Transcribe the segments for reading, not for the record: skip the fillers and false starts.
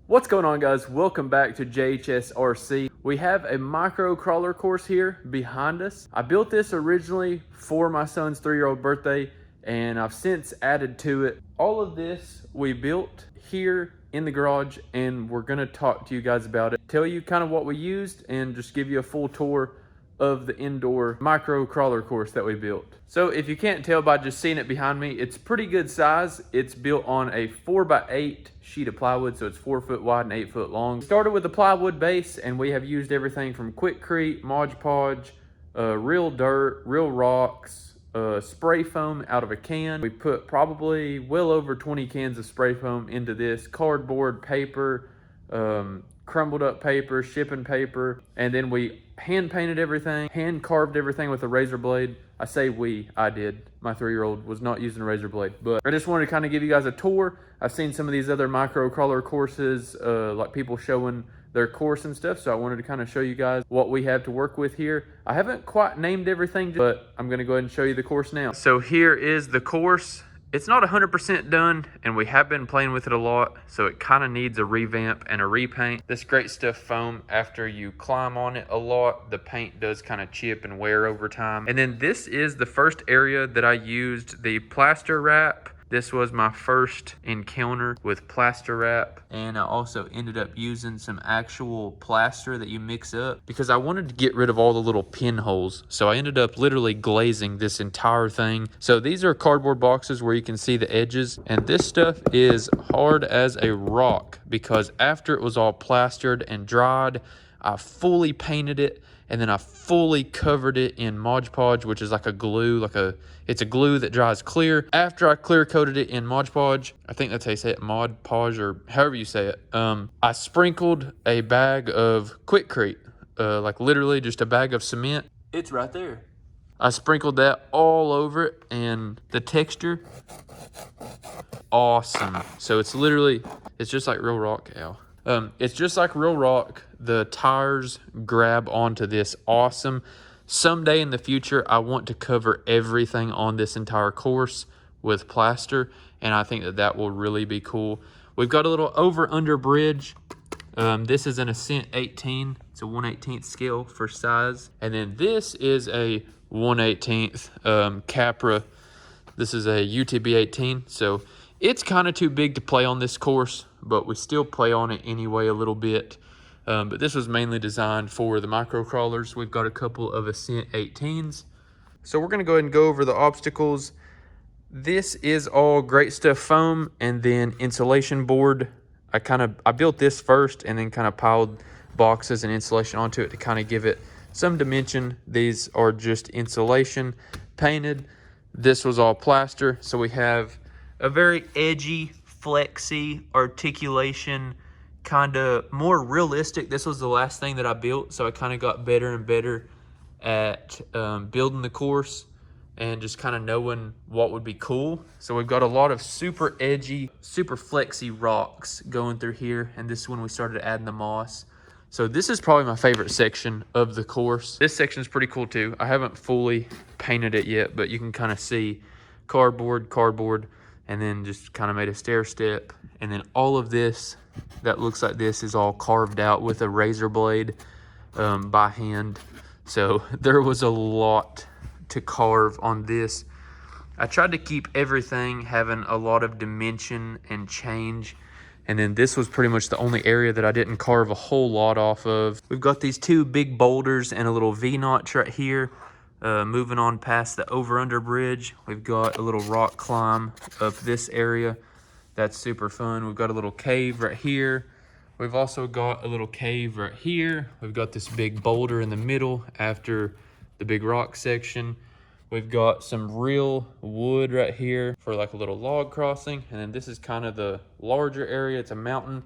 What's going on, guys? Welcome back to JHSRC. We have a micro crawler course here behind us. I built this originally for my son's 3-year-old birthday, and I've since added to it. All of this we built here in the garage, and we're gonna talk to you guys about it, tell you kind of what we used, and just give you a full tour of the indoor micro crawler course that we built. So if you can't tell by just seeing it behind me, it's pretty good size. It's built on a 4x8 sheet of plywood, so it's 4 foot wide and 8 foot long. We started with a plywood base, and we have used everything from Quikrete, Mod Podge, real dirt, real rocks, spray foam out of a can. We put probably well over 20 cans of spray foam into this, cardboard, paper, crumbled up paper, shipping paper, and then we hand painted everything, hand carved everything with a razor blade. I say we, I did. My 3-year-old was not using a razor blade, but I just wanted to kind of give you guys a tour. I've seen some of these other micro crawler courses, like people showing their course and stuff, so I wanted to kind of show you guys what we have to work with here. I haven't quite named everything, but I'm going to go ahead and show you the course now. So here is the course. It's not 100% done, and we have been playing with it a lot, so it kind of needs a revamp and a repaint. This Great Stuff foam, after you climb on it a lot, the paint does kind of chip and wear over time. And then this is the first area that I used the plaster wrap. This was my first encounter with plaster wrap, and I also ended up using some actual plaster that you mix up because I wanted to get rid of all the little pinholes. So I ended up literally glazing this entire thing. So these are cardboard boxes where you can see the edges, and this stuff is hard as a rock because after it was all plastered and dried, I fully painted it, and then I fully covered it in Mod Podge, which is like a glue, it's a glue that dries clear. After I clear coated it in Mod Podge, I think that's how you say it, Mod Podge, or however you say it, I sprinkled a bag of Quikrete, like literally just a bag of cement. It's right there. I sprinkled that all over it, and the texture, awesome. So it's just like real rock, it's just like real rock. The tires grab onto this awesome. Someday in the future, I want to cover everything on this entire course with plaster, and I think that will really be cool. We've got a little over-under bridge. This is an Ascent 18. It's a 1/18th scale for size. And then this is a 1/18th Capra. This is a UTB 18, so it's kind of too big to play on this course, but we still play on it anyway a little bit. But this was mainly designed for the micro crawlers. We've got a couple of Ascent 18s. So we're going to go ahead and go over the obstacles. This is all Great Stuff foam and then insulation board. I built this first and then kind of piled boxes and insulation onto it to kind of give it some dimension. These are just insulation painted. This was all plaster. So we have a very edgy, flexy articulation, kind of more realistic. This was the last thing that I built, so I kind of got better and better at building the course and just kind of knowing what would be cool. So we've got a lot of super edgy, super flexy rocks going through here, and this is when we started adding the moss. So this is probably my favorite section of the course. This section is pretty cool too. I haven't fully painted it yet, but you can kind of see cardboard, and then just kind of made a stair step. And then all of this that looks like this is all carved out with a razor blade by hand. So there was a lot to carve on this. I tried to keep everything having a lot of dimension and change. And then this was pretty much the only area that I didn't carve a whole lot off of. We've got these two big boulders and a little V-notch right here. Moving on past the over-under bridge, we've got a little rock climb up this area. That's super fun. We've got a little cave right here. We've also got a little cave right here. We've got this big boulder in the middle after the big rock section. We've got some real wood right here for like a little log crossing. And then this is kind of the larger area. It's a mountain.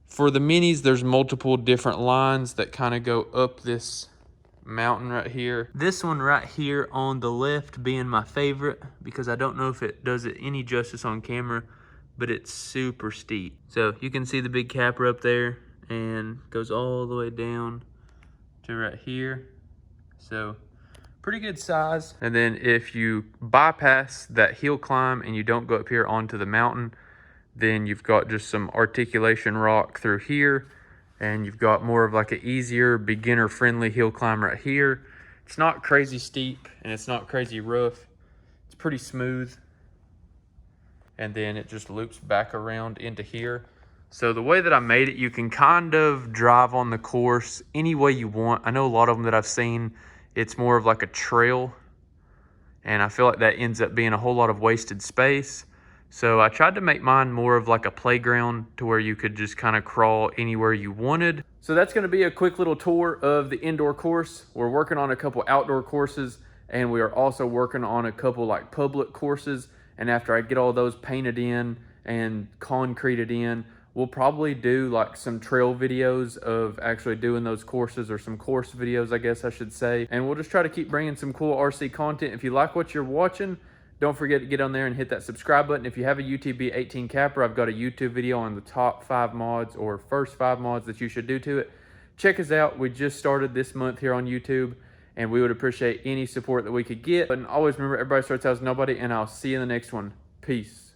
For the minis, there's multiple different lines that kind of go up this mountain right here. This one right here on the left being my favorite because I don't know if it does it any justice on camera, but it's super steep. So you can see the big Capra up there and goes all the way down to right here. So pretty good size. And then if you bypass that hill climb and you don't go up here onto the mountain, Then you've got just some articulation rock through here. And you've got more of like an easier beginner-friendly hill climb right here. It's not crazy steep and it's not crazy rough. It's pretty smooth. And then it just loops back around into here. So the way that I made it, you can kind of drive on the course any way you want. I know a lot of them that I've seen, it's more of like a trail. And I feel like that ends up being a whole lot of wasted space. So I tried to make mine more of like a playground to where you could just kind of crawl anywhere you wanted. So that's going to be a quick little tour of the indoor course. We're working on a couple outdoor courses, and we are also working on a couple like public courses. And after I get all those painted in and concreted in, we'll probably do like some trail videos of actually doing those courses, or some course videos, I guess I should say. And we'll just try to keep bringing some cool RC content. If you like what you're watching, don't forget to get on there and hit that subscribe button. If you have a UTV 18 capper, I've got a YouTube video on the top 5 mods, or first 5 mods that you should do to it. Check us out. We just started this month here on YouTube, and we would appreciate any support that we could get. And always remember, everybody starts out as nobody, and I'll see you in the next one. Peace.